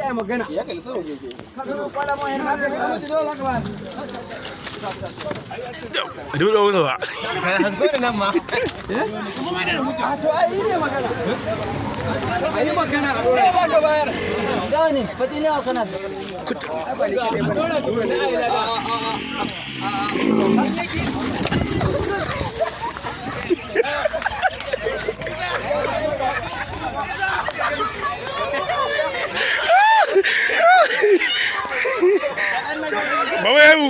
ai magana ya kalli sama keke ka ga kwala mu yana haka ne kuma dole ka ba dubu da wani ba kai hasko da nan ma a to ai ne magana ai magana a dole ba ka bayar gane fadi ne kana Bawa yabu.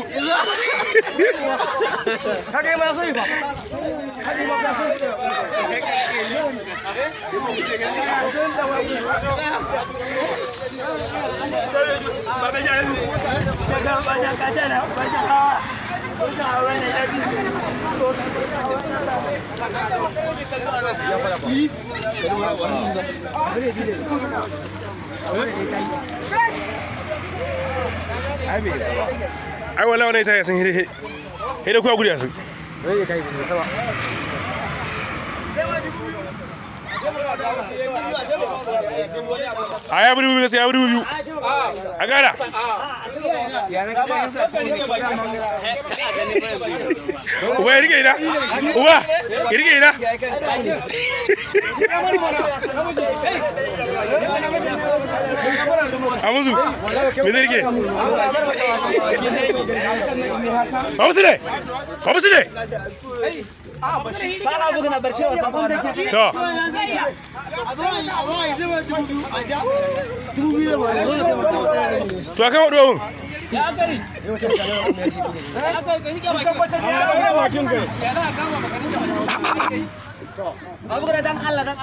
kage ma so ba kage ma ka so Ai wala wani ta yasin hede hede kuwa gudu yasin Oye kai ne sama a ya buru biyu sai ya buru biyu a gara uba ya rike ina uba ya rike ina amuzu me zai rike babu su ne fara bugu na barshe wasan fara to to aka wado mun abu da dan Allah dan